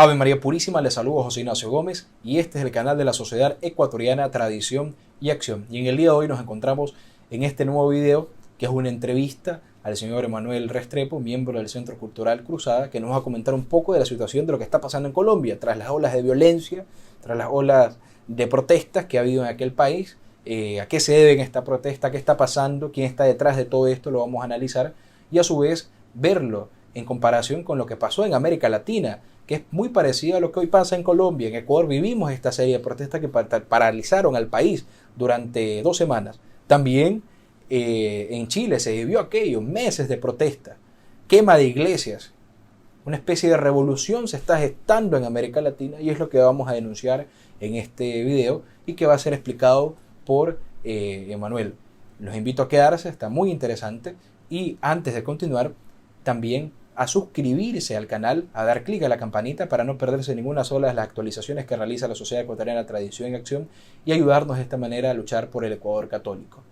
Ave María Purísima, les saludo José Ignacio Gómez y este es el canal de la Sociedad Ecuatoriana Tradición y Acción. Y en el día de hoy nos encontramos en este nuevo video que es una entrevista al señor Emanuel Restrepo, miembro del Centro Cultural Cruzada, que nos va a comentar un poco de la situación de lo que está pasando en Colombia, tras las olas de violencia, tras las olas de protestas que ha habido en aquel país, a qué se deben esta protesta, qué está pasando, quién está detrás de todo esto, lo vamos a analizar y a su vez verlo en comparación con lo que pasó en América Latina, que es muy parecido a lo que hoy pasa en Colombia. En Ecuador vivimos esta serie de protestas que paralizaron al país durante 2 semanas. También en Chile se vivió aquello, meses de protesta, quema de iglesias, una especie de revolución se está gestando en América Latina y es lo que vamos a denunciar en este video y que va a ser explicado por Emanuel. Los invito a quedarse, está muy interesante y antes de continuar también a suscribirse al canal, a dar clic a la campanita para no perderse ninguna sola de las actualizaciones que realiza la Sociedad Ecuatoriana Tradición y Acción y ayudarnos de esta manera a luchar por el Ecuador católico.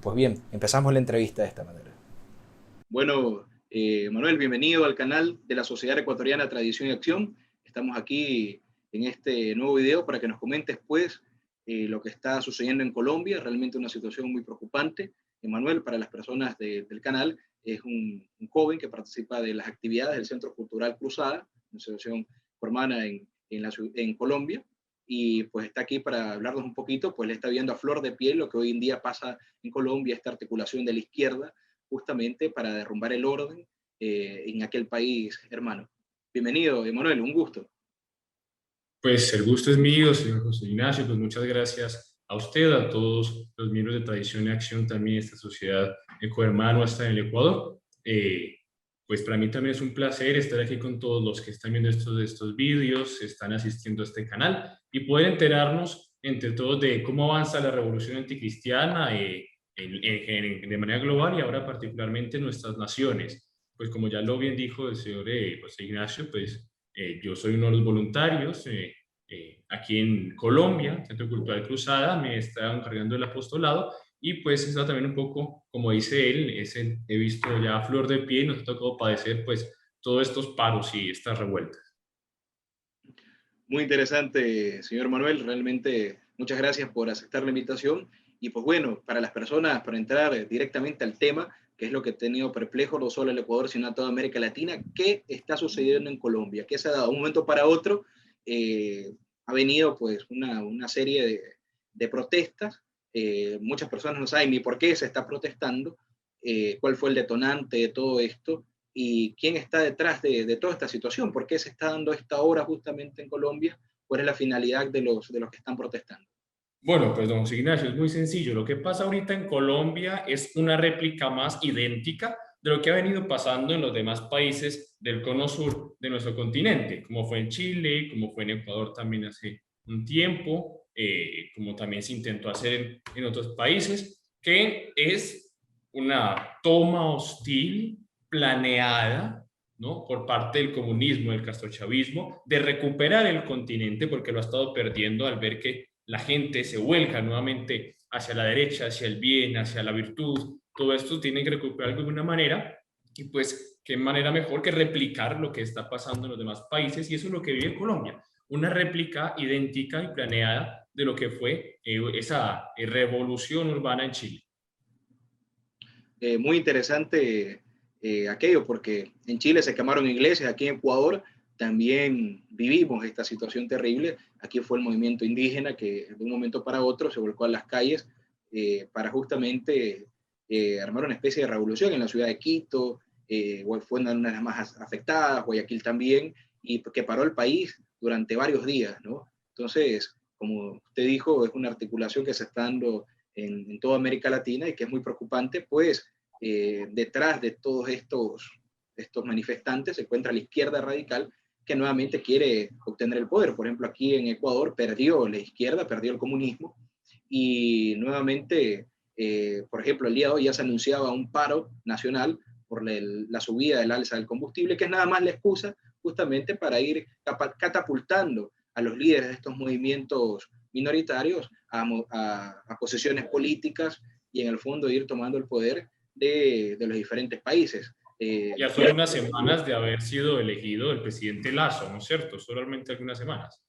Pues bien, empezamos la entrevista de esta manera. Bueno, Manuel, bienvenido al canal de la Sociedad Ecuatoriana Tradición y Acción. Estamos aquí en este nuevo video para que nos comentes, pues, lo que está sucediendo en Colombia. Realmente una situación muy preocupante. Manuel, para las personas del canal, es un joven que participa de las actividades del Centro Cultural Cruzada, una asociación formada en Colombia, y pues está aquí para hablarnos un poquito, pues le está viendo a flor de piel lo que hoy en día pasa en Colombia, esta articulación de la izquierda, justamente para derrumbar el orden en aquel país, hermano. Bienvenido, Emanuel, un gusto. Pues el gusto es mío, señor José Ignacio, pues muchas gracias a usted, a todos los miembros de Tradición y Acción también, esta sociedad ecohermano hasta en el Ecuador. Pues para mí también es un placer estar aquí con todos los que están viendo estos vídeos, están asistiendo a este canal y poder enterarnos entre todos de cómo avanza la revolución anticristiana de manera global y ahora particularmente en nuestras naciones. Pues como ya lo bien dijo el señor José Ignacio, pues yo soy uno de los voluntarios aquí en Colombia, Centro Cultural Cruzada, me está encargando del apostolado y pues está también un poco, como dice él, he visto ya a flor de pie y nos ha tocado padecer pues todos estos paros y estas revueltas. Muy interesante, señor Manuel. Realmente muchas gracias por aceptar la invitación. Y pues bueno, para las personas, para entrar directamente al tema, que es lo que ha tenido perplejo no solo el Ecuador, sino a toda América Latina, ¿qué está sucediendo en Colombia? ¿Qué se ha dado? De un momento para otro ha venido pues una serie de protestas. Muchas personas no saben ni por qué se está protestando, cuál fue el detonante de todo esto y quién está detrás de toda esta situación, por qué se está dando esta hora justamente en Colombia, cuál es la finalidad de los que están protestando. Bueno, pues don José Ignacio, es muy sencillo. Lo que pasa ahorita en Colombia es una réplica más idéntica de lo que ha venido pasando en los demás países del cono sur de nuestro continente, como fue en Chile, como fue en Ecuador también hace un tiempo, como también se intentó hacer en otros países, que es una toma hostil planeada, ¿no?, por parte del comunismo, del castrochavismo, de recuperar el continente porque lo ha estado perdiendo al ver que la gente se vuelca nuevamente hacia la derecha, hacia el bien, hacia la virtud. Todo esto tiene que recuperar de alguna manera y pues qué manera mejor que replicar lo que está pasando en los demás países y eso es lo que vive Colombia, una réplica idéntica y planeada de lo que fue esa revolución urbana en Chile. Muy interesante aquello, porque en Chile se quemaron iglesias, aquí en Ecuador también vivimos esta situación terrible. Aquí fue el movimiento indígena que de un momento para otro se volcó a las calles para justamente armar una especie de revolución en la ciudad de Quito, fue una de las más afectadas, Guayaquil también, y que paró el país durante varios días, ¿no? Entonces, como usted dijo, es una articulación que se está dando en toda América Latina y que es muy preocupante, pues detrás de todos estos manifestantes se encuentra la izquierda radical que nuevamente quiere obtener el poder. Por ejemplo, aquí en Ecuador perdió la izquierda, perdió el comunismo y nuevamente, por ejemplo, el día de hoy ya se anunciaba un paro nacional por la subida del alza del combustible, que es nada más la excusa justamente para ir catapultando a los líderes de estos movimientos minoritarios a posiciones políticas y en el fondo ir tomando el poder de los diferentes países. Ya son unas semanas de haber sido elegido el presidente Lasso, ¿no es cierto? Solamente algunas semanas.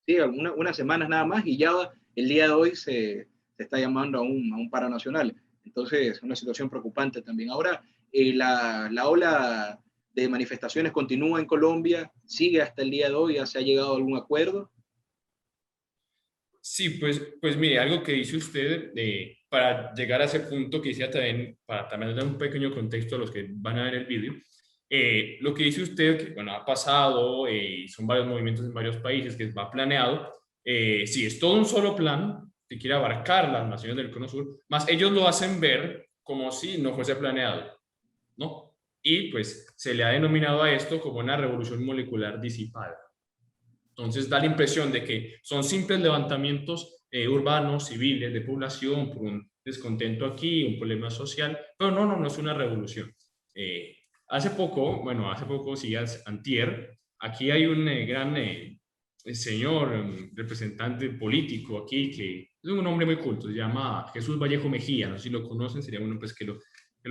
Sí, unas semanas nada más, y ya el día de hoy se está llamando a un paro nacional. Entonces, es una situación preocupante también. Ahora, la ola de manifestaciones continúa en Colombia, sigue hasta el día de hoy, ya se ha llegado a algún acuerdo. Sí, pues mire, algo que dice usted, para llegar a ese punto, que decía también, para también dar un pequeño contexto a los que van a ver el vídeo, lo que dice usted, que bueno, ha pasado, son varios movimientos en varios países, que va planeado, sí, es todo un solo plan que quiere abarcar las naciones del Cono Sur, más ellos lo hacen ver como si no fuese planeado, ¿no? Y pues se le ha denominado a esto como una revolución molecular disipada. Entonces da la impresión de que son simples levantamientos urbanos, civiles, de población, por un descontento aquí, un problema social, pero no es una revolución. Hace poco, sí, antier, aquí hay un gran señor, representante político aquí, que es un hombre muy culto, se llama Jesús Vallejo Mejía, no sé si lo conocen, sería bueno pues que lo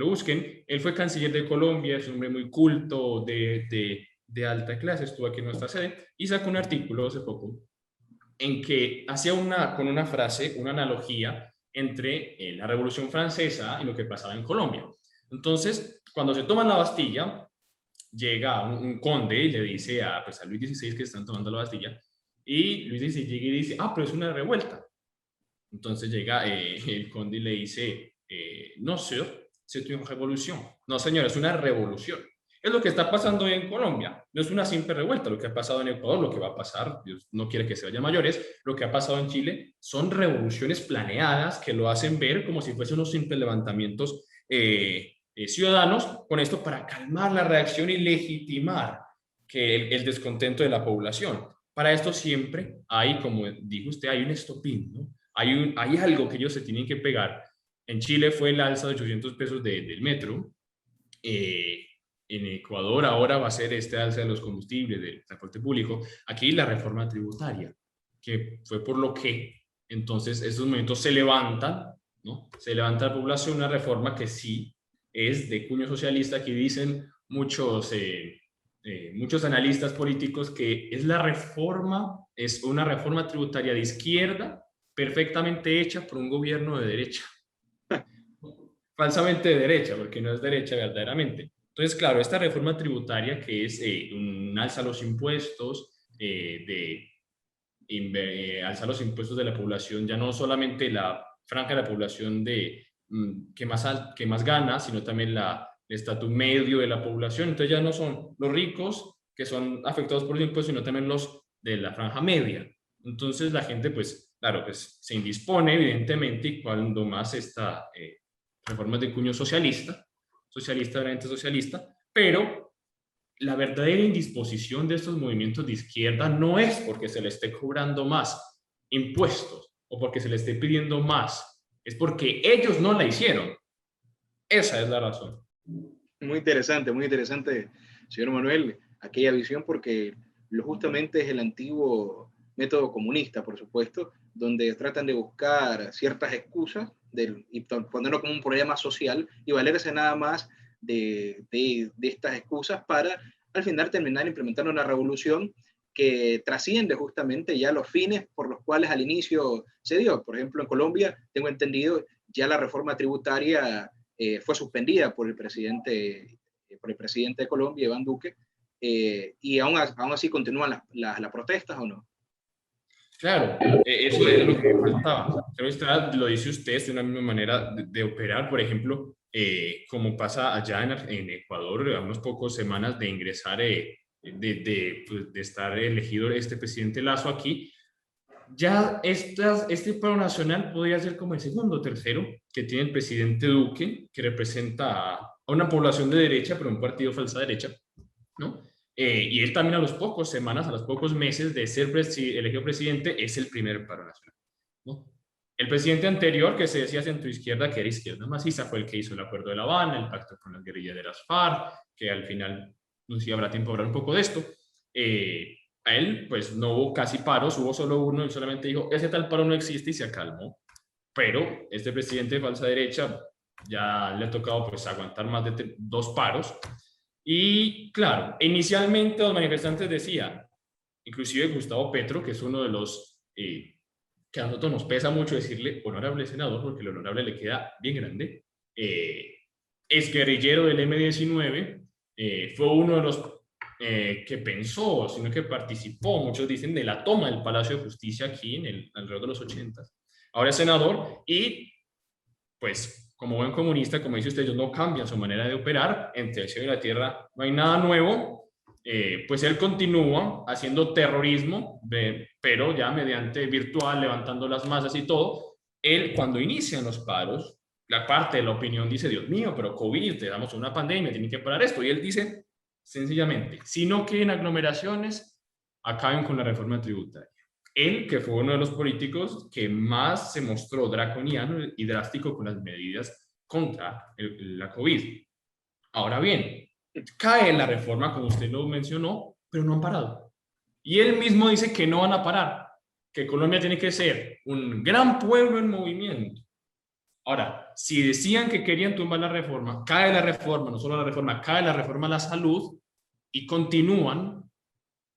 busquen. Él fue canciller de Colombia, es un hombre muy culto, de alta clase, estuvo aquí en nuestra sede, y sacó un artículo hace poco en que hacía con una frase, una analogía entre la Revolución Francesa y lo que pasaba en Colombia. Entonces, cuando se toman la Bastilla, llega un conde y le dice pues a Luis XVI que están tomando la Bastilla, y Luis XVI llega y dice, pero es una revuelta. Entonces llega el conde y le dice, no, señor, c'est une révolution. No, señor, es una revolución. Es lo que está pasando hoy en Colombia. No es una simple revuelta. Lo que ha pasado en Ecuador, lo que va a pasar, Dios no quiere que se vayan mayores, lo que ha pasado en Chile son revoluciones planeadas que lo hacen ver como si fuesen unos simples levantamientos ciudadanos, con esto para calmar la reacción y legitimar que el descontento de la población. Para esto siempre hay, como dijo usted, hay un estopín, ¿no? Hay algo que ellos se tienen que pegar. En Chile fue el alza de 800 pesos del metro. En Ecuador ahora va a ser este alza de los combustibles, del transporte público. Aquí la reforma tributaria, que fue por lo que entonces estos movimientos se levantan, ¿no? Se levanta la población, una reforma que sí es de cuño socialista, que dicen muchos analistas políticos que es una reforma tributaria de izquierda perfectamente hecha por un gobierno de derecha. Falsamente de derecha, porque no es derecha verdaderamente. Entonces, claro, esta reforma tributaria que es un alza a los impuestos, alza los impuestos de la población, ya no solamente la franja de la población que más gana, sino también el estatus medio de la población. Entonces ya no son los ricos que son afectados por los impuestos, sino también los de la franja media. Entonces la gente, pues, claro, pues se indispone, evidentemente, y cuando más esta reformas de cuño socialista, realmente socialista, pero la verdadera indisposición de estos movimientos de izquierda no es porque se le esté cobrando más impuestos o porque se le esté pidiendo más, es porque ellos no la hicieron. Esa es la razón. Muy interesante, señor Manuel, aquella visión, porque justamente es el antiguo método comunista, por supuesto, donde tratan de buscar ciertas excusas y ponerlo como un problema social y valerse nada más de estas excusas para al final terminar implementando una revolución que trasciende justamente ya los fines por los cuales al inicio se dio. Por ejemplo, en Colombia, tengo entendido, ya la reforma tributaria fue suspendida por el presidente de Colombia, Iván Duque, y aún así continúan las protestas, ¿o no? Claro, eso es lo que me faltaba. Pero lo dice usted, es una misma manera de operar, por ejemplo, como pasa allá en Ecuador, a unas pocas semanas de ingresar, pues, de estar elegido este presidente Lasso aquí, ya este paro nacional podría ser como el segundo o tercero que tiene el presidente Duque, que representa a una población de derecha, pero un partido falsa derecha, ¿no? Y él también a las pocos meses de ser elegido presidente, es el primer paro nacional, ¿no? El presidente anterior, que se decía centroizquierda, que era izquierda maciza, fue el que hizo el Acuerdo de La Habana, el pacto con las guerrillas de las FARC, que al final, no sé si habrá tiempo de hablar un poco de esto. A él, pues no hubo casi paros, hubo solo uno, y solamente dijo, ese tal paro no existe, y se acalmó. Pero este presidente de falsa derecha ya le ha tocado pues aguantar más de 2 paros, Y claro, inicialmente los manifestantes decían, inclusive Gustavo Petro, que es uno de los que a nosotros nos pesa mucho decirle honorable senador, porque el honorable le queda bien grande, es guerrillero del M-19, fue uno de los que pensó, sino que participó, muchos dicen, de la toma del Palacio de Justicia aquí alrededor de los 80. Ahora es senador y, pues, como buen comunista, como dice usted, ellos no cambian su manera de operar, entre el cielo y la tierra no hay nada nuevo, pues él continúa haciendo terrorismo, pero ya mediante virtual, levantando las masas y todo. Él, cuando inician los paros, la parte de la opinión dice, Dios mío, pero COVID, tenemos una pandemia, tienen que parar esto. Y él dice, sencillamente, si no quieren aglomeraciones, acaben con la reforma tributaria. Él, que fue uno de los políticos que más se mostró draconiano y drástico con las medidas contra la COVID. Ahora bien, cae la reforma, como usted lo mencionó, pero no han parado. Y él mismo dice que no van a parar, que Colombia tiene que ser un gran pueblo en movimiento. Ahora, si decían que querían tumbar la reforma, cae la reforma, no solo la reforma, cae la reforma a la salud y continúan,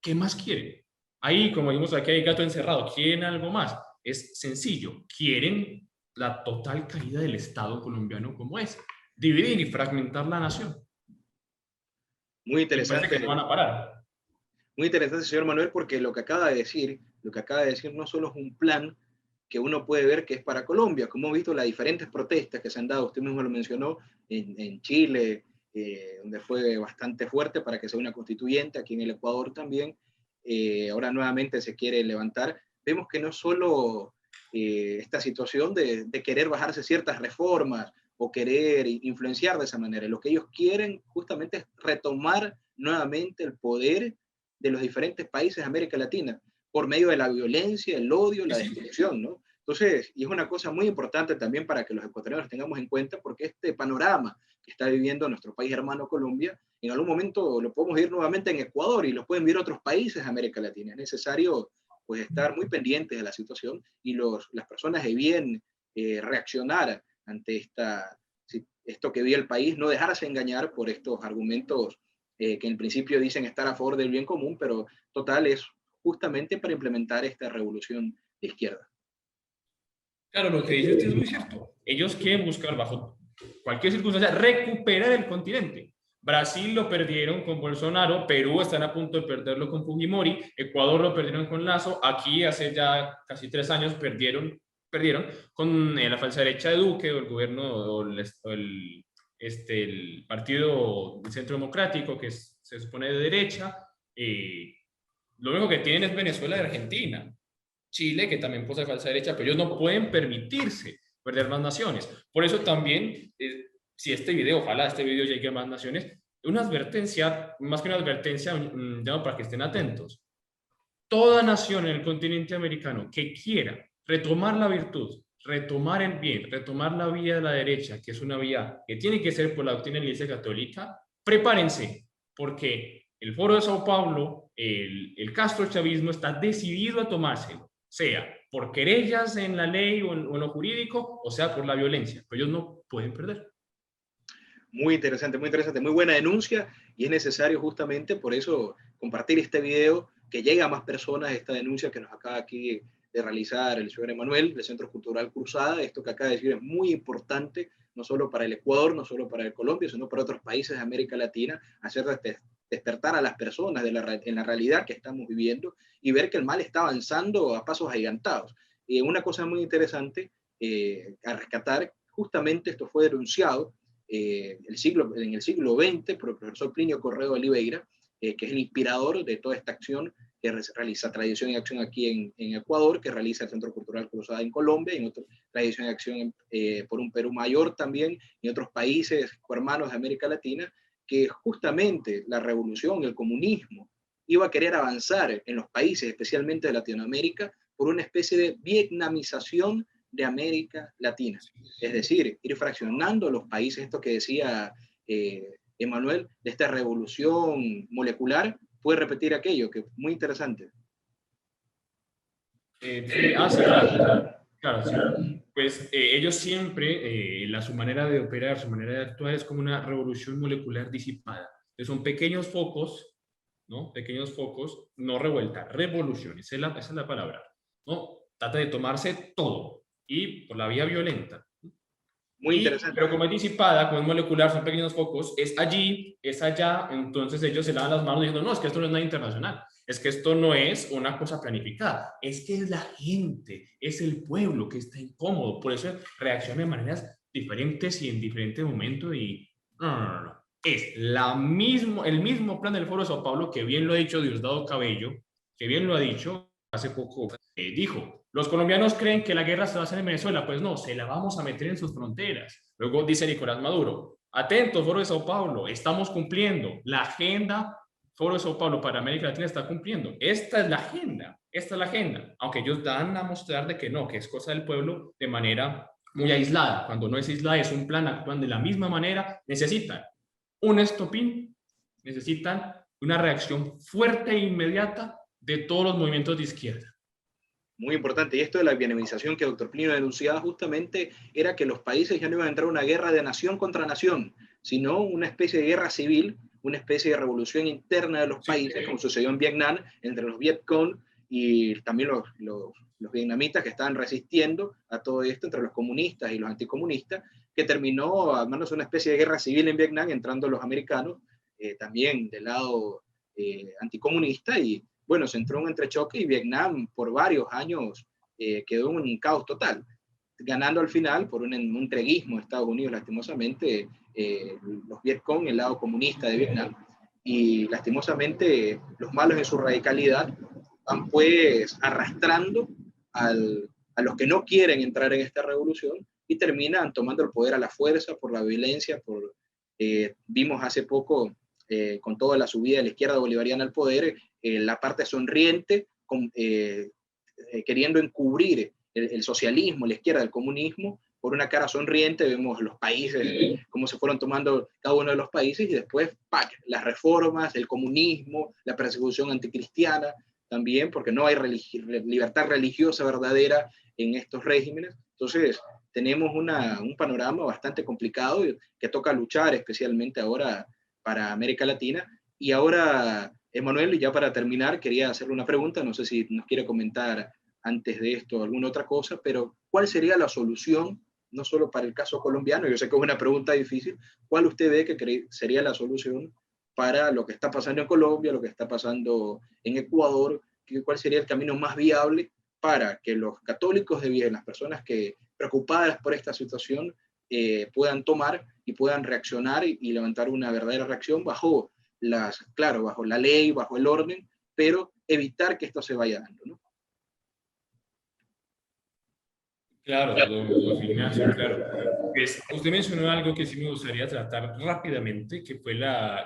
¿qué más quieren? Ahí, como vimos aquí, hay gato encerrado. ¿Quieren algo más? Es sencillo. Quieren la total caída del Estado colombiano como es. Dividir y fragmentar la nación. Muy Y parece que interesante. no van a parar. Muy interesante, señor Manuel, porque lo que acaba de decir no solo es un plan que uno puede ver que es para Colombia, como hemos visto las diferentes protestas que se han dado, usted mismo lo mencionó, en Chile, donde fue bastante fuerte para que sea una constituyente, aquí en el Ecuador también, ahora nuevamente se quiere levantar. Vemos que no solo esta situación de querer bajarse ciertas reformas o querer influenciar de esa manera, lo que ellos quieren justamente es retomar nuevamente el poder de los diferentes países de América Latina por medio de la violencia, el odio, la destrucción, ¿no? Entonces, y es una cosa muy importante también para que los ecuatorianos tengamos en cuenta, porque este panorama que está viviendo nuestro país hermano Colombia, en algún momento lo podemos ir nuevamente en Ecuador y lo pueden vivir otros países de América Latina. Es necesario pues estar muy pendientes de la situación y las personas de bien reaccionar ante esto que vive el país, no dejarse engañar por estos argumentos que en principio dicen estar a favor del bien común, pero total es justamente para implementar esta revolución de izquierda. Claro, lo que dice usted es muy cierto. Ellos quieren buscar, bajo cualquier circunstancia, recuperar el continente. Brasil lo perdieron con Bolsonaro, Perú están a punto de perderlo con Fujimori, Ecuador lo perdieron con Lazo, aquí hace ya casi 3 años perdieron con la falsa derecha de Duque o el gobierno o el partido del Centro Democrático que se supone de derecha. Lo único que tienen es Venezuela y Argentina. Chile, que también posee falsa derecha, pero ellos no pueden permitirse perder más naciones. Por eso también, si ojalá este video llegue a más naciones, una advertencia, más que una advertencia, un llamado para que estén atentos. Toda nación en el continente americano que quiera retomar la virtud, retomar el bien, retomar la vía de la derecha, que es una vía que tiene que ser por la doctrina de la Iglesia Católica, prepárense, porque el Foro de Sao Paulo, el castrochavismo está decidido a tomárselo, sea por querellas en la ley o en lo jurídico, o sea por la violencia, pero ellos no pueden perder. Muy interesante, muy buena denuncia y es necesario justamente por eso compartir este video, que llegue a más personas esta denuncia que nos acaba aquí de realizar el señor Emanuel del Centro Cultural Cruzada. Esto que acaba de decir es muy importante, no solo para el Ecuador, no solo para el Colombia, sino para otros países de América Latina, hacer despertar a las personas en la realidad que estamos viviendo y ver que el mal está avanzando a pasos agigantados. Y una cosa muy interesante a rescatar, justamente esto fue denunciado en el siglo XX por el profesor Plinio Correo de Oliveira, que es el inspirador de toda esta acción que realiza Tradición y Acción aquí en Ecuador, que realiza el Centro Cultural Cruzada en Colombia, y en otra Tradición y Acción por un Perú mayor también, y otros países hermanos de América Latina, que justamente la revolución, el comunismo, iba a querer avanzar en los países, especialmente de Latinoamérica, por una especie de vietnamización de América Latina. Es decir, ir fraccionando los países, esto que decía Emanuel, de esta revolución molecular, puede repetir aquello, que es muy interesante. Sí, claro, sí. Pues ellos siempre, su manera de operar, su manera de actuar es como una revolución molecular disipada. Son pequeños focos, ¿no? Pequeños focos, no revuelta, revolución, esa es la palabra, ¿no? Trata de tomarse todo y por la vía violenta. Muy interesante. Pero como es disipada, como es molecular, son pequeños focos, es allí, es allá, entonces ellos se lavan las manos diciendo, no, es que esto no es nada internacional, es que esto no es una cosa planificada, es que es la gente, es el pueblo que está incómodo, por eso reacciona de maneras diferentes y en diferentes momentos y no. Es el mismo plan del Foro de Sao Paulo que bien lo ha dicho Diosdado Cabello, que bien lo ha dicho hace poco, dijo, los colombianos creen que la guerra se va a hacer en Venezuela, pues no, se la vamos a meter en sus fronteras. Luego dice Nicolás Maduro, atentos, Foro de Sao Paulo, estamos cumpliendo, la agenda Foro de Sao Paulo para América Latina está cumpliendo, esta es la agenda, aunque ellos dan a mostrar de que no, que es cosa del pueblo de manera muy aislada, cuando no es aislada, es un plan, actúan de la misma manera, necesitan un stop-in, necesitan una reacción fuerte e inmediata de todos los movimientos de izquierda. Muy importante. Y esto de la vietnamización que doctor Plinio denunciaba justamente era que los países ya no iban a entrar en una guerra de nación contra nación, sino una especie de guerra civil, una especie de revolución interna de los países, como sucedió en Vietnam, entre los Vietcong y también los vietnamitas que estaban resistiendo a todo esto, entre los comunistas y los anticomunistas, que terminó armándose una especie de guerra civil en Vietnam, entrando los americanos, también del lado anticomunista, y bueno, se entró en un entrechoque y Vietnam por varios años quedó en un caos total, ganando al final por un entreguismo de Estados Unidos, lastimosamente, los Vietcong, el lado comunista de Vietnam, y lastimosamente los malos en su radicalidad van pues arrastrando a los que no quieren entrar en esta revolución y terminan tomando el poder a la fuerza, por la violencia, vimos hace poco con toda la subida de la izquierda bolivariana al poder, la parte sonriente, queriendo encubrir el socialismo, la izquierda, el comunismo, por una cara sonriente. Vemos los países, cómo se fueron tomando cada uno de los países, y después, ¡pac!, las reformas, el comunismo, la persecución anticristiana, también, porque no hay libertad religiosa verdadera en estos regímenes. Entonces, tenemos un panorama bastante complicado que toca luchar, especialmente ahora para América Latina. Y ahora, Emanuel, ya para terminar, quería hacerle una pregunta, no sé si nos quiere comentar antes de esto alguna otra cosa, pero ¿cuál sería la solución, no solo para el caso colombiano? Yo sé que es una pregunta difícil. ¿Cuál usted ve que sería la solución para lo que está pasando en Colombia, lo que está pasando en Ecuador? ¿Cuál sería el camino más viable para que los católicos de bien, las personas que preocupadas por esta situación, puedan tomar y puedan reaccionar y levantar una verdadera reacción bajo la ley, bajo el orden, pero evitar que esto se vaya dando, ¿no? Claro, don Ignacio, claro. Pues, usted mencionó algo que sí me gustaría tratar rápidamente, que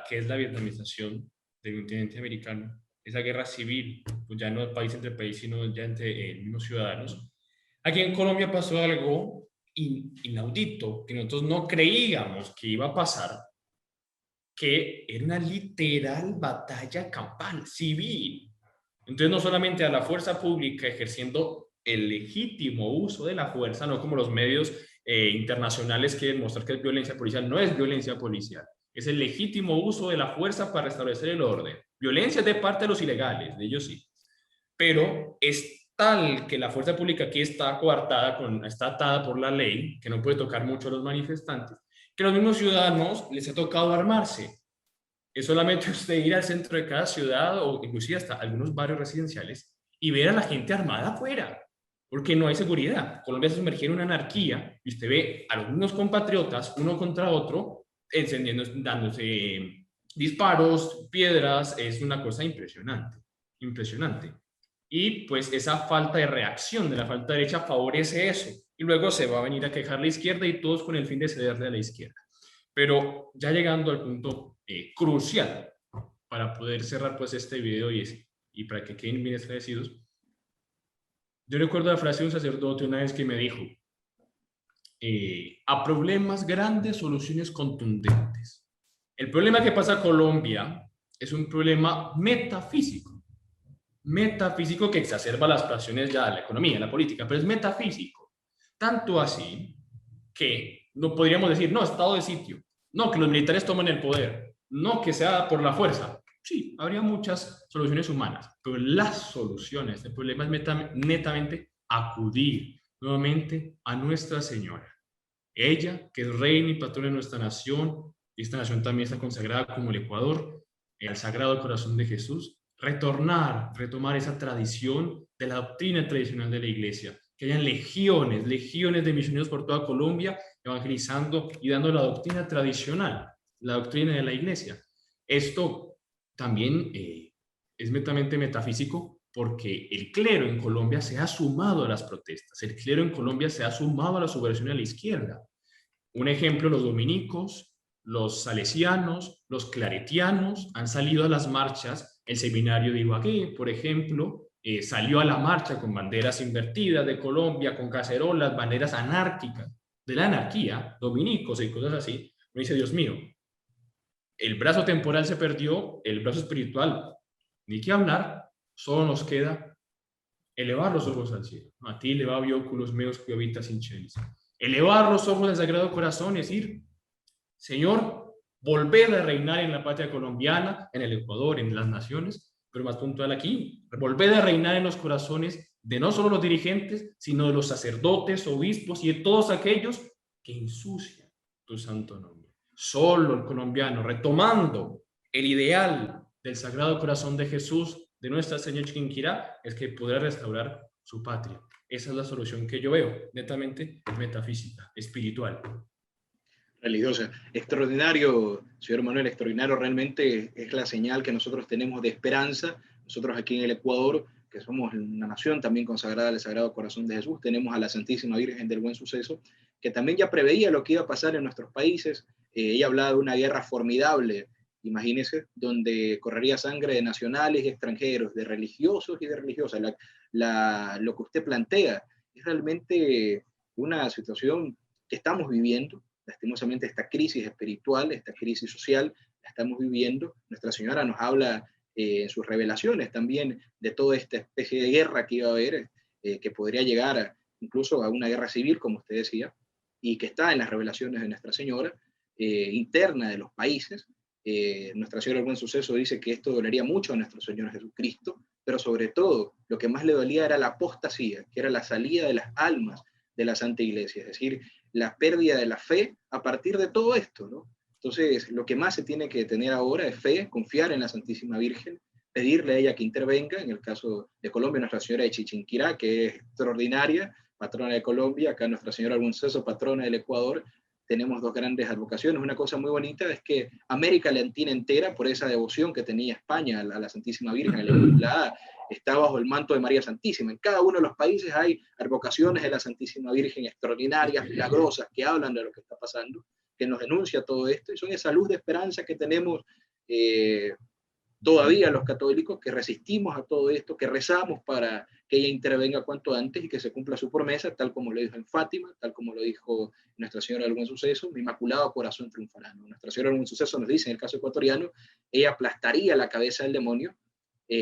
es la vietnamización del continente americano, esa guerra civil, pues ya no país entre país, sino ya entre mismos ciudadanos. Aquí en Colombia pasó algo inaudito, que nosotros no creíamos que iba a pasar, que era una literal batalla campal, civil. Entonces, no solamente a la fuerza pública ejerciendo el legítimo uso de la fuerza, no como los medios internacionales quieren mostrar que es violencia policial. No es violencia policial, es el legítimo uso de la fuerza para restablecer el orden. Violencia de parte de los ilegales, de ellos sí. Pero es tal que la fuerza pública aquí está coartada, está atada por la ley, que no puede tocar mucho a los manifestantes, que los mismos ciudadanos les ha tocado armarse. Es solamente usted ir al centro de cada ciudad o inclusive hasta algunos barrios residenciales y ver a la gente armada afuera, porque no hay seguridad. Colombia se sumergió en una anarquía y usted ve a algunos compatriotas, uno contra otro, encendiendo, dándose disparos, piedras. Es una cosa impresionante, impresionante. Y pues esa falta de reacción de la falta derecha favorece eso. Y luego se va a venir a quejar la izquierda y todos con el fin de cederle a la izquierda. Pero ya llegando al punto crucial para poder cerrar pues este video y para que queden bien esclarecidos, yo recuerdo la frase de un sacerdote una vez que me dijo, a problemas grandes, soluciones contundentes. El problema que pasa a Colombia es un problema metafísico que exacerba las pasiones ya de la economía, la política, pero es metafísico. Tanto así que no podríamos decir, no, estado de sitio, no, que los militares tomen el poder. no que sea por la fuerza. Sí, habría muchas soluciones humanas, pero las soluciones del problema es netamente acudir nuevamente a Nuestra Señora. Ella, que es reina y patrona de nuestra nación, y esta nación también está consagrada como el Ecuador, el Sagrado Corazón de Jesús, retomar esa tradición de la doctrina tradicional de la Iglesia, que hayan legiones de misioneros por toda Colombia evangelizando y dando la doctrina tradicional, la doctrina de la Iglesia. Esto también es netamente metafísico porque el clero en Colombia se ha sumado a las protestas, el clero en Colombia se ha sumado a la subversión a la izquierda. Un ejemplo, los dominicos, los salesianos, los claretianos han salido a las marchas. El seminario de Ibagué, por ejemplo, salió a la marcha con banderas invertidas de Colombia, con cacerolas, banderas anárquicas, de la anarquía, dominicos y cosas así. Uno dice, Dios mío, el brazo temporal se perdió, el brazo espiritual, ni qué hablar, solo nos queda elevar los ojos al cielo. A ti elevado óculos meos que habitas in celis. Elevar los ojos al Sagrado Corazón y decir, Señor, volver a reinar en la patria colombiana, en el Ecuador, en las naciones, pero más puntual aquí, volver a reinar en los corazones de no solo los dirigentes, sino de los sacerdotes, obispos y de todos aquellos que ensucian tu santo nombre. Solo el colombiano, retomando el ideal del Sagrado Corazón de Jesús, de Nuestra Señora Chiquinquirá, es que podrá restaurar su patria. Esa es la solución que yo veo, netamente metafísica, espiritual. Religiosa. Extraordinario, señor Manuel, extraordinario realmente es la señal que nosotros tenemos de esperanza. Nosotros aquí en el Ecuador, que somos una nación también consagrada al Sagrado Corazón de Jesús, tenemos a la Santísima Virgen del Buen Suceso, que también ya preveía lo que iba a pasar en nuestros países. Ella hablaba de una guerra formidable, imagínense, donde correría sangre de nacionales y extranjeros, de religiosos y de religiosas. Lo que usted plantea es realmente una situación que estamos viviendo. Lastimosamente esta crisis espiritual, esta crisis social, la estamos viviendo. Nuestra Señora nos habla en sus revelaciones también de toda esta especie de guerra que iba a haber, que podría llegar incluso a una guerra civil, como usted decía, y que está en las revelaciones de Nuestra Señora, interna de los países. Nuestra Señora del Buen Suceso dice que esto dolería mucho a nuestro Señor Jesucristo, pero sobre todo lo que más le dolía era la apostasía, que era la salida de las almas de la Santa Iglesia, es decir, la pérdida de la fe a partir de todo esto, ¿no? Entonces, lo que más se tiene que tener ahora es fe, confiar en la Santísima Virgen, pedirle a ella que intervenga. En el caso de Colombia, Nuestra Señora de Chichinquirá, que es extraordinaria, patrona de Colombia, acá Nuestra Señora del Buen Suceso, patrona del Ecuador. Tenemos dos grandes advocaciones. Una cosa muy bonita es que América Latina entera, por esa devoción que tenía España a la Santísima Virgen, a la Inmaculada, está bajo el manto de María Santísima. En cada uno de los países hay advocaciones de la Santísima Virgen extraordinarias, milagrosas, que hablan de lo que está pasando, que nos denuncia todo esto, y son esa luz de esperanza que tenemos todavía los católicos, que resistimos a todo esto, que rezamos para que ella intervenga cuanto antes y que se cumpla su promesa, tal como lo dijo en Fátima, tal como lo dijo Nuestra Señora del Buen Suceso, mi Inmaculado Corazón triunfará. Nuestra Señora del Buen Suceso nos dice, en el caso ecuatoriano, ella aplastaría la cabeza del demonio.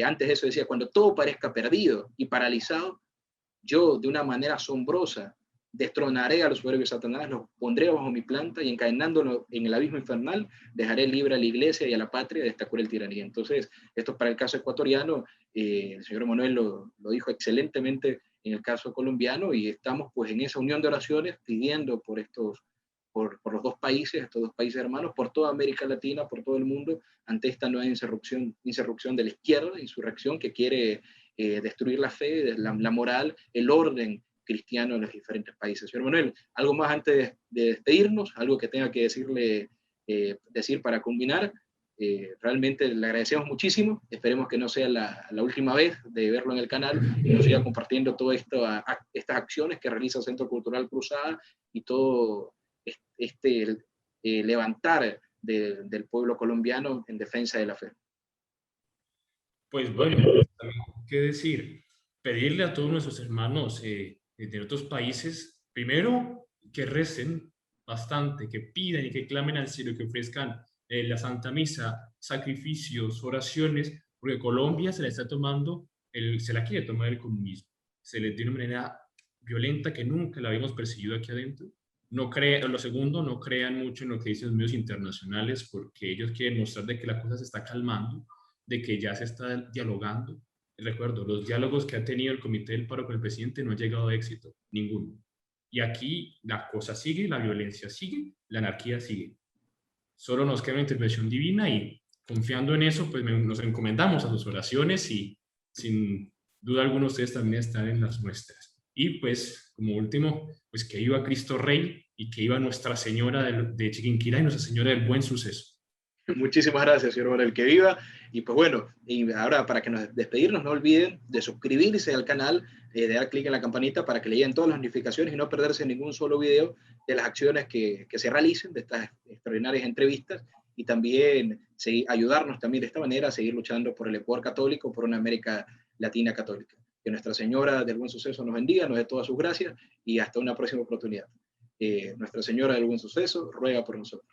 Antes de eso decía, cuando todo parezca perdido y paralizado, yo de una manera asombrosa destronaré a los soberbios Satanás, los pondré bajo mi planta y encadenándolo en el abismo infernal, dejaré libre a la iglesia y a la patria de esta cruel tiranía. Entonces, esto para el caso ecuatoriano, el señor Manuel lo dijo excelentemente en el caso colombiano, y estamos pues en esa unión de oraciones pidiendo por los dos países, estos dos países hermanos, por toda América Latina, por todo el mundo, ante esta nueva insurrección de la izquierda, insurrección que quiere destruir la fe, la moral, el orden cristiano en los diferentes países. Señor Manuel, algo más antes de despedirnos, algo que tenga que decir para combinar. Realmente le agradecemos muchísimo, esperemos que no sea la última vez de verlo en el canal y nos siga compartiendo todas estas acciones que realiza el Centro Cultural Cruzada y todo levantar del pueblo colombiano en defensa de la fe. Pues bueno, también qué decir, pedirle a todos nuestros hermanos de otros países, primero que recen bastante, que pidan y que clamen al cielo, que ofrezcan la Santa Misa, sacrificios, oraciones, porque Colombia se la está tomando, se la quiere tomar el comunismo, se le de una manera violenta que nunca la habíamos perseguido aquí adentro, Lo segundo, no crean mucho en lo que dicen los medios internacionales, porque ellos quieren mostrar de que la cosa se está calmando, de que ya se está dialogando. Recuerdo, los diálogos que ha tenido el Comité del Paro con el presidente no han llegado a éxito, ninguno. Y aquí la cosa sigue, la violencia sigue, la anarquía sigue. Solo nos queda una intervención divina y confiando en eso, pues nos encomendamos a sus oraciones y sin duda alguna ustedes también están en las nuestras. Y pues, como último, pues que iba Cristo Rey y que iba Nuestra Señora de Chiquinquirá y Nuestra Señora del Buen Suceso. Muchísimas gracias, señor Manuel, que viva. Y pues bueno, y ahora para que nos despedirnos, no olviden de suscribirse al canal, de dar clic en la campanita para que le lleguen todas las notificaciones y no perderse ningún solo video de las acciones que se realicen, de estas extraordinarias entrevistas, y también ayudarnos también de esta manera a seguir luchando por el Ecuador católico, por una América Latina católica. Que Nuestra Señora del Buen Suceso nos bendiga, nos dé todas sus gracias y hasta una próxima oportunidad. Nuestra Señora del Buen Suceso ruega por nosotros.